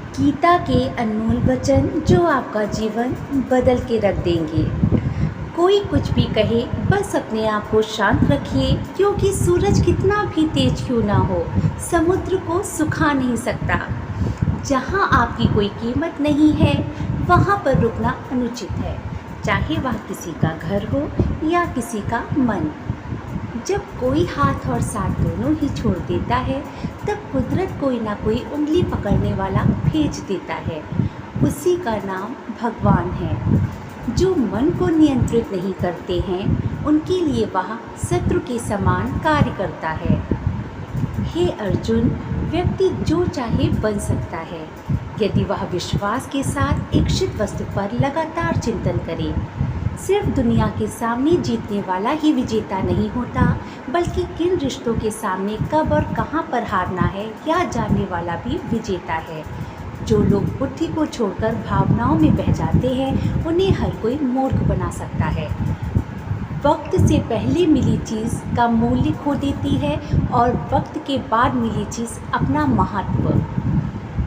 गीता के अनमोल वचन जो आपका जीवन बदल के रख देंगे। कोई कुछ भी कहे, बस अपने आप को शांत रखिए, क्योंकि सूरज कितना भी तेज क्यों ना हो, समुद्र को सुखा नहीं सकता। जहाँ आपकी कोई कीमत नहीं है, वहाँ पर रुकना अनुचित है, चाहे वह किसी का घर हो या किसी का मन। जब कोई हाथ और साथ दोनों ही छोड़ देता है, तब कुदरत कोई ना कोई उंगली पकड़ने वाला भेज देता है। उसी का नाम भगवान है। जो मन को नियंत्रित नहीं करते हैं, उनके लिए वह शत्रु के समान कार्य करता है। हे अर्जुन, व्यक्ति जो चाहे बन सकता है, यदि वह विश्वास के साथ इच्छित वस्तु पर लगातार चिंतन करे। सिर्फ दुनिया के सामने जीतने वाला ही विजेता नहीं होता, बल्कि किन रिश्तों के सामने कब और कहां पर हारना है यह जानने वाला भी विजेता है। जो लोग बुद्धि को छोड़कर भावनाओं में बह जाते हैं, उन्हें हर कोई मूर्ख बना सकता है। वक्त से पहले मिली चीज़ का मूल्य खो देती है और वक्त के बाद मिली चीज़ अपना महत्व।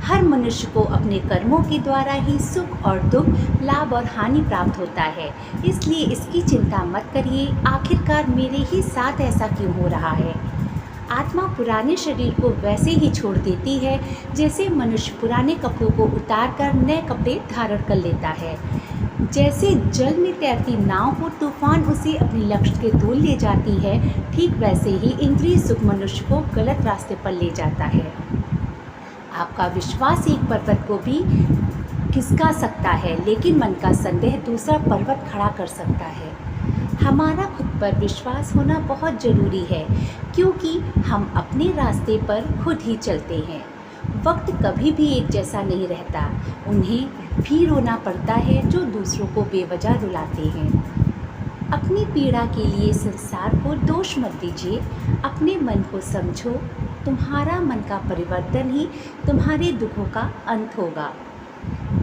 हर मनुष्य को अपने कर्मों के द्वारा ही सुख और दुख, लाभ और हानि प्राप्त होता है। इसलिए इसकी चिंता मत करिए, आखिरकार मेरे ही साथ ऐसा क्यों हो रहा है। आत्मा पुराने शरीर को वैसे ही छोड़ देती है, जैसे मनुष्य पुराने कपड़ों को उतार कर नए कपड़े धारण कर लेता है। जैसे जल में तैरती नाव को तूफान उसे अपने लक्ष्य के दूर ले जाती है, ठीक वैसे ही इंद्रिय सुख मनुष्य को गलत रास्ते पर ले जाता है। आपका विश्वास एक पर्वत को भी खिसका सकता है, लेकिन मन का संदेह दूसरा पर्वत खड़ा कर सकता है। हमारा खुद पर विश्वास होना बहुत ज़रूरी है, क्योंकि हम अपने रास्ते पर खुद ही चलते हैं। वक्त कभी भी एक जैसा नहीं रहता। उन्हें भी रोना पड़ता है जो दूसरों को बेवजह रुलाते हैं। अपनी पीड़ा के लिए संसार को दोष मत दीजिए, अपने मन को समझो। तुम्हारा मन का परिवर्तन ही तुम्हारे दुखों का अंत होगा।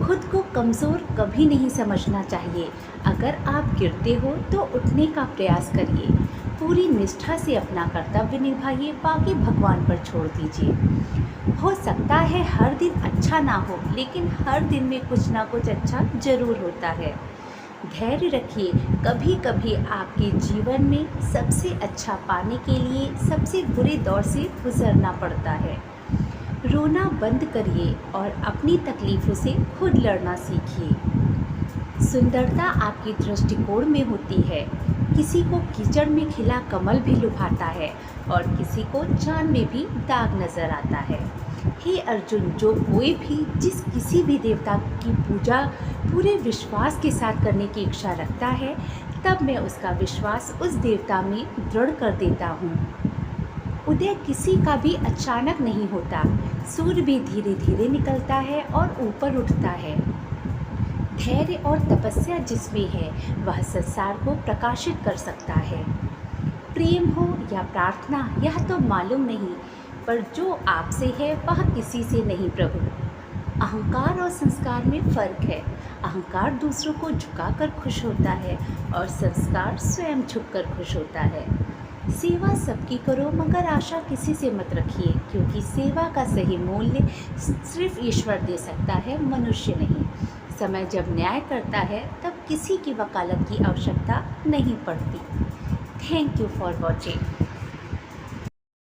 खुद को कमज़ोर कभी नहीं समझना चाहिए। अगर आप गिरते हो तो उठने का प्रयास करिए। पूरी निष्ठा से अपना कर्तव्य निभाइए, बाकी भगवान पर छोड़ दीजिए। हो सकता है हर दिन अच्छा ना हो, लेकिन हर दिन में कुछ ना कुछ अच्छा ज़रूर होता है। धैर्य रखिए, कभी कभी आपके जीवन में सबसे अच्छा पाने के लिए सबसे बुरे दौर से गुजरना पड़ता है। रोना बंद करिए और अपनी तकलीफ़ों से खुद लड़ना सीखिए। सुंदरता आपकी दृष्टिकोण में होती है। किसी को कीचड़ में खिला कमल भी लुभाता है और किसी को चांद में भी दाग नज़र आता है। हे अर्जुन, जो कोई भी जिस किसी भी देवता की पूजा पूरे विश्वास के साथ करने की इच्छा रखता है, तब मैं उसका विश्वास उस देवता में दृढ़ कर देता हूँ। उदय किसी का भी अचानक नहीं होता। सूर्य भी धीरे धीरे निकलता है और ऊपर उठता है। धैर्य और तपस्या जिसमें है, वह संसार को प्रकाशित कर सकता है। प्रेम हो या प्रार्थना, यह तो मालूम नहीं, पर जो आपसे है वह किसी से नहीं प्रभु। अहंकार और संस्कार में फ़र्क है। अहंकार दूसरों को झुकाकर खुश होता है और संस्कार स्वयं झुककर खुश होता है। सेवा सबकी करो, मगर आशा किसी से मत रखिए, क्योंकि सेवा का सही मूल्य सिर्फ ईश्वर दे सकता है, मनुष्य नहीं। समय जब न्याय करता है, तब किसी की वकालत की आवश्यकता नहीं पड़ती। Thank you for watching.